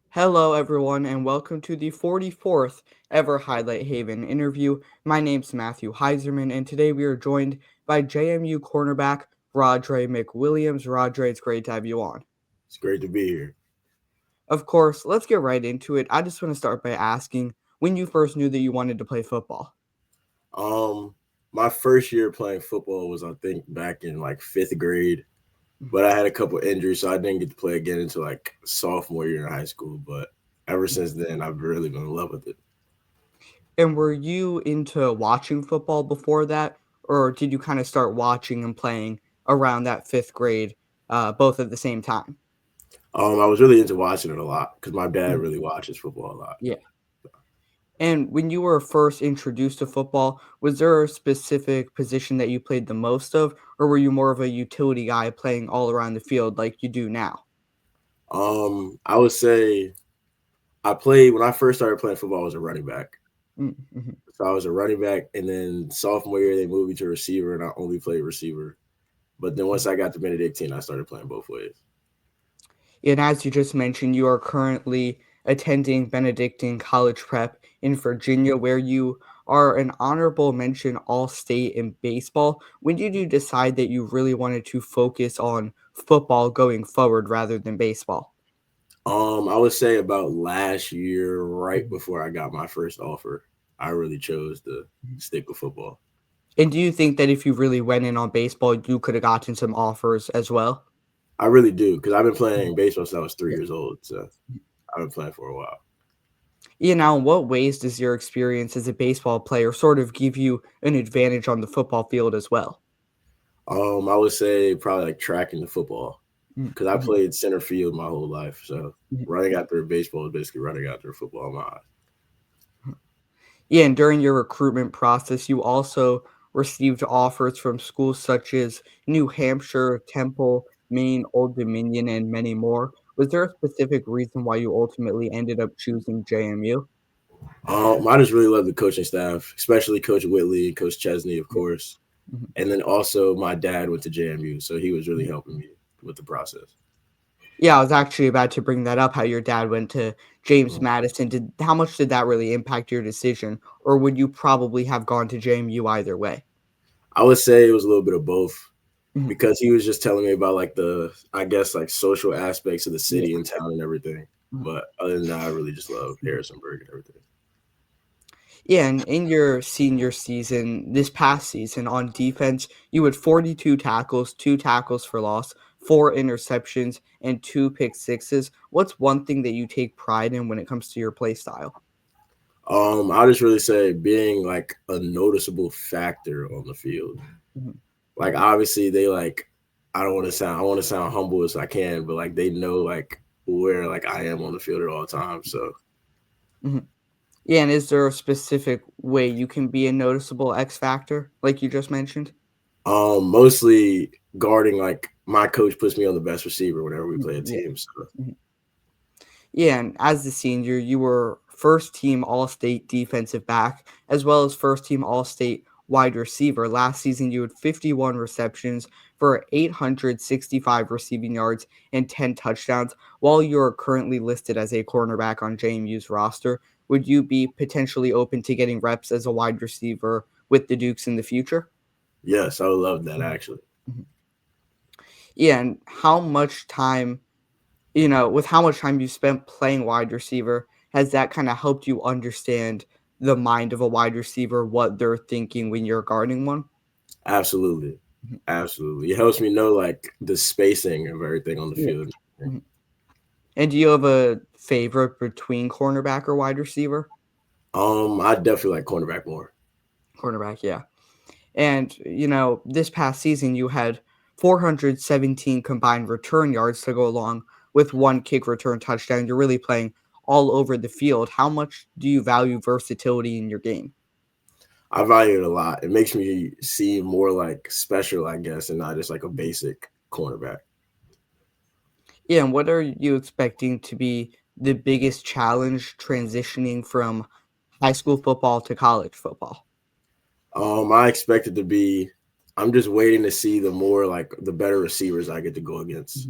Hello, everyone, and welcome to the 44th ever Highlight Haven interview. My name's Matthew Heiserman, and today we are joined by JMU cornerback Roddrey McWilliams. Roddrey, it's great to have you on. It's great to be here. Of course, let's get right into it. I just want to start by asking when you first knew that you wanted to play football. Um, my first year playing football was, I think, back in like fifth grade, but I had a couple injuries, so I didn't get to play again until like sophomore year in high school. But ever since then, I've really been in love with it. And were you into watching football before that, or did you kind of start watching and playing around that fifth grade, both at the same time? I was really into watching it a lot because my dad really watches football a lot. Yeah. And when you were first introduced to football, was there a specific position that you played the most of, or were you more of a utility guy playing all around the field like you do now? I would say I played when I first started playing football. I was a running back, Mm-hmm. so I was a running back, and then sophomore year they moved me to receiver, and I only played receiver. But then once I got to Benedictine, I started playing both ways. And as you just mentioned, you are currently attending Benedictine College Prep in Virginia, where you are an honorable mention All State in baseball. When did you decide that you really wanted to focus on football going forward rather than baseball? I would say about last year, right before I got my first offer, I really chose to stick with football. And do you think that if you really went in on baseball, you could have gotten some offers as well? I really do because I've been playing Mhm. baseball since I was three Yeah. years old. So I've been playing for a while. Now, in what ways does your experience as a baseball player sort of give you an advantage on the football field as well? I would say probably like tracking the football because I Mhm. played center field my whole life. So Mhm. running after baseball is basically running after football in my eyes. Yeah, and during your recruitment process, you also received offers from schools such as New Hampshire, Temple, Maine, Old Dominion, and many more. Was there a specific reason why you ultimately ended up choosing JMU? I just really love the coaching staff, especially Coach Whitley and Coach Chesney, of course. Mhm. And then also my dad went to JMU, so he was really Mhm. helping me with the process. Yeah, I was actually about to bring that up, how your dad went to James Madison. Did how much did that really impact your decision, or would you probably have gone to JMU either way? I would say it was a little bit of both Mhm. because he was just telling me about like the I guess like social aspects of the Yeah. city and town and everything. Mhm. But other than that, I really just love Harrisonburg and everything. Yeah, and in your senior season, this past season on defense, you had 42 tackles, 2 tackles for loss, 4 interceptions, and 2 pick sixes. What's one thing that you take pride in when it comes to your play style? I just really say being like a noticeable factor on the field. Mhm. Like obviously they like I want to sound humble as I can, but like they know like where like I am on the field at all times. So Mhm. Yeah, and is there a specific way you can be a noticeable X factor, like you just mentioned? mostly guarding like my coach puts me on the best receiver whenever we Mhm. play a Yeah. team. So Mhm. Yeah, and as a senior, you were first team All State defensive back, as well as first team All State wide receiver. Last season, you had 51 receptions for 865 receiving yards and 10 touchdowns. While you're currently listed as a cornerback on JMU's roster, would you be potentially open to getting reps as a wide receiver with the Dukes in the future? yes, I would love that Mhm. actually. Mhm. Yeah, and how much time with how much time you spent playing wide receiver, has that kinda helped you understand the mind of a wide receiver, what they're thinking when you're guarding one? Absolutely. Mhm. Absolutely. It helps me know like the spacing of everything on the Yeah. field. Mhm. And do you have a favorite between cornerback or wide receiver? I definitely like cornerback more. Cornerback, yeah. And, this past season, you had 417 combined return yards to go along with 1 kick return touchdown. You're really playing all over the field. How much do you value versatility in your game? I value it a lot. It makes me seem more like special, I guess, and not just like a basic cornerback. Yeah, and what are you expecting to be the biggest challenge transitioning from high school football to college football? I expect it to be. I'm just waiting to see the more like the better receivers I get to go against.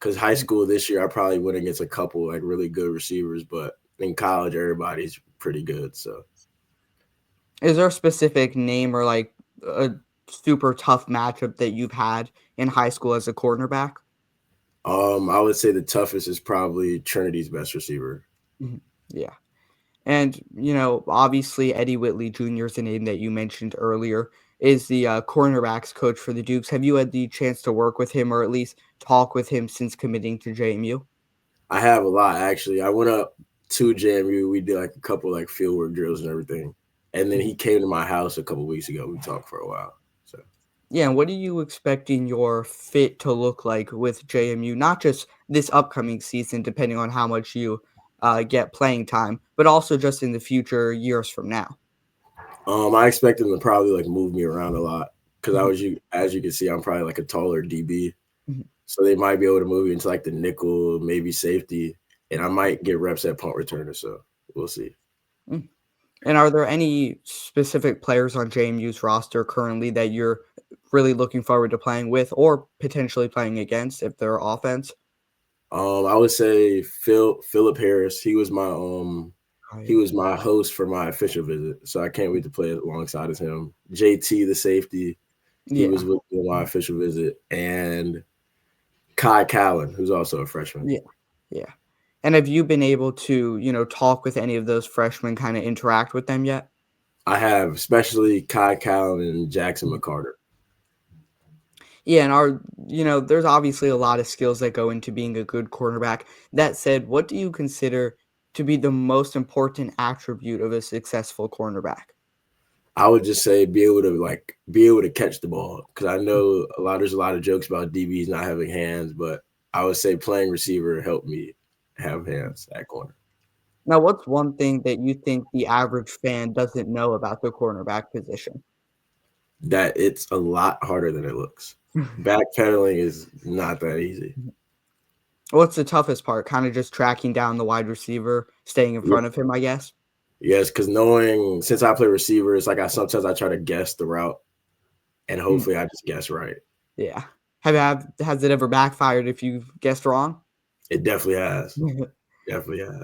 Because high Mhm. school this year, I probably went against a couple like really good receivers, but in college, everybody's pretty good. So Is there a specific name or like a super tough matchup that you've had in high school as a cornerback? I would say the toughest is probably Trinity's best receiver. Mhm. Yeah. And, obviously Eddie Whitley Jr. is a name that you mentioned earlier, is the cornerbacks coach for the Dukes. Have you had the chance to work with him or at least talk with him since committing to JMU? I have a lot actually. I went up to JMU. We did like a couple like field work drills and everything, and then Mhm. he came to my house a couple weeks ago. We talked for a while. So Yeah, and what are you expecting your fit to look like with JMU? Not just this upcoming season, depending on how much you get playing time, but also just in the future years from now. I expect him to probably like move me around a lot because Mhm, as you can see, I'm probably like a taller DB. mhm, So they might be able to move me into like the nickel, maybe safety, and I might get reps at punt returner. So we'll see. mhm. And are there any specific players on JMU's roster currently that you're really looking forward to playing with or potentially playing against if they're offense? I would say Philip Harris. He Right. was my host for my official visit, so I can't wait to play alongside of him. JT, the safety, he was Yeah. with me on my Mhm. official visit, and Kai Callan, who's also a freshman. Yeah. Yeah. And have you been able to, talk with any of those freshmen, kind of interact with them yet? I have especially Kai Callan and Jackson McCarter. Yeah, and there's obviously a lot of skills that go into being a good cornerback. That said, what do you consider to be the most important attribute of a successful cornerback? I would just say be able to catch the ball because I know there's a lot of jokes about DBs not having hands, but I would say playing receiver helped me have hands at corner. Now, what's one thing that you think the average fan doesn't know about the cornerback position? That it's a lot harder than it looks. Backpedaling is not that easy. What's the toughest part? Kind of just tracking down the wide receiver, staying in Ye- front of him, I guess. Yes, because knowing since I play receiver, it's like I try to guess the route and Mm, hopefully I just guess right. yeah. Has it ever backfired if you've guessed wrong? It definitely has. Definitely has.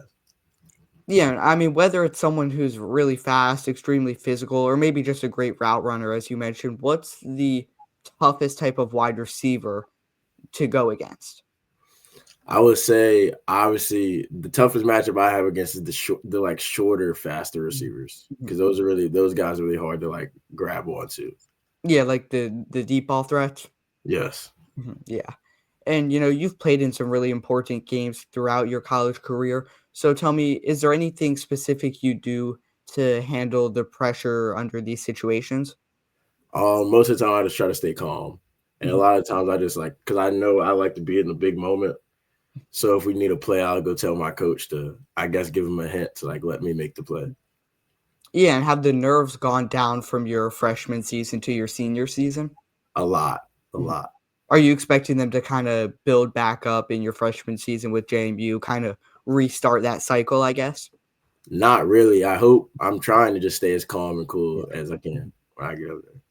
Yeah, I mean, whether it's someone who's really fast, extremely physical, or maybe just a great route runner, as you mentioned, what's the toughest type of wide receiver to go against? I would say obviously the toughest matchup I have against is the like shorter, faster receivers Mhm. because those guys are really hard to like grab onto. Yeah, like the deep ball threats. Yes. Yeah. And you've played in some really important games throughout your college career. So tell me, is there anything specific you do to handle the pressure under these situations? Most of the time I just try to stay calm, and a Mhm. lot of times I just like because I know I like to be in the big moment. So if we need a play, I'll go tell my coach to, I guess, give him a hint to like let me make the play. Yeah, and have the nerves gone down from your freshman season to your senior season? A lot, a Mhm. lot. Are you expecting them to kinda build back up in your freshman season with JMU, kinda restart that cycle, I guess? Not really. I'm trying to just stay as calm and Yeah. cool as I Mhm. can when I get over there.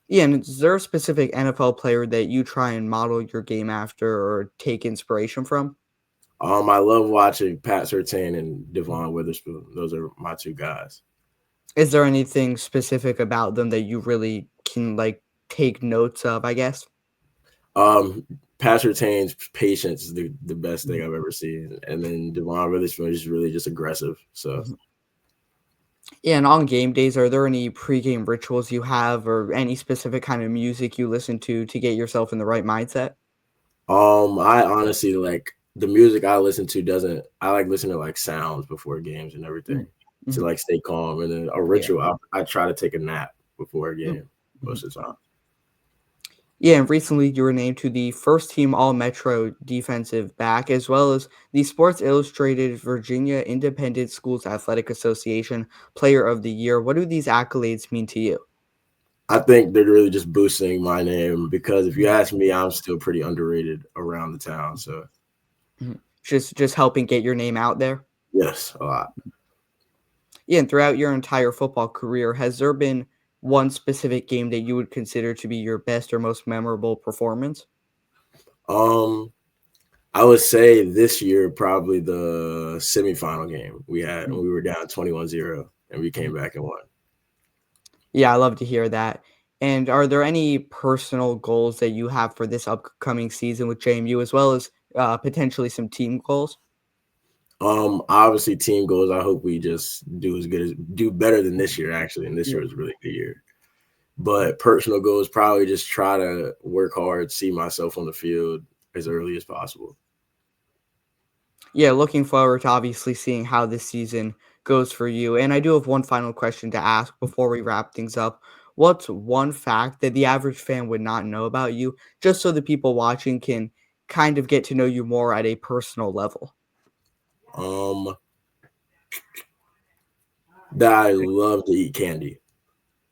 Yeah, and is there a specific NFL player that you try and model your game after or take inspiration from? I love watching Pat Surtain and Devon Witherspoon. Those are my two guys. Is there anything specific about them that you really can, like, take notes of, I guess? Um, Pat Surtain's patience is the best thing Mhm. I've ever seen, and then Devon Witherspoon is really just aggressive. So Mhm. Yeah, and on game days, are there any pregame rituals you have or any specific kind of music you listen to get yourself in the right mindset? I honestly like the music I listen to doesn't. I like listening to like sounds before games and everything Mm. to Mhm. like stay calm. And then a Yeah. ritual, I try to take a nap before a Mm. game Mhm. most of the time. Yeah, and recently you were named to the first team All Metro defensive back, as well as the Sports Illustrated Virginia Independent Schools Athletic Association Player of the Year. What do these accolades mean to you? I think they're really just boosting my name because if you Mhm. ask me, I'm still pretty underrated around the town. So Mhm. Just helping get your name out there. yes, a lot. Yeah, and throughout your entire football career, has there been one specific game that you would consider to be your best or most memorable performance? Um, I would say this year probably the semifinal game we had when Mm, we were down 21-0 and we came mm. back and won. Yeah, I love to hear that. And are there any personal goals that you have for this upcoming season with JMU, as well as potentially some team goals? Obviously team goals. I hope we just do better than this year actually, and this Yeah. year was a really good year. But personal goals probably just try to work hard, see myself on the field as early as possible. Yeah, looking forward to obviously seeing how this season goes for you. And I do have one final question to ask before we wrap things up. What's one fact that the average fan would not know about you, just so the people watching can kind of get to know you more at a personal level? Um, that I love to eat candy.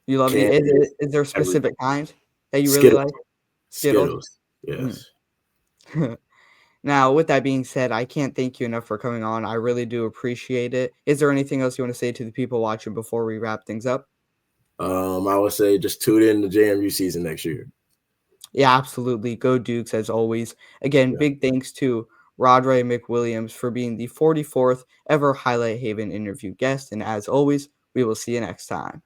You love it. Candy is Is there a every specific kind that you really Skittles. like? Skittles? Skittles. Mm. Yes. Now, with that being said, I can't thank you enough for coming on. I really do appreciate it. Is there anything else you want to say to the people watching before we wrap things up? I would say just tune in the JMU season next year. Yeah, absolutely. Go Dukes as always. Again, Yeah. big thanks to Roddrey McWilliams for being the 44th ever Highlight Haven interview guest. And as always, we will see you next time.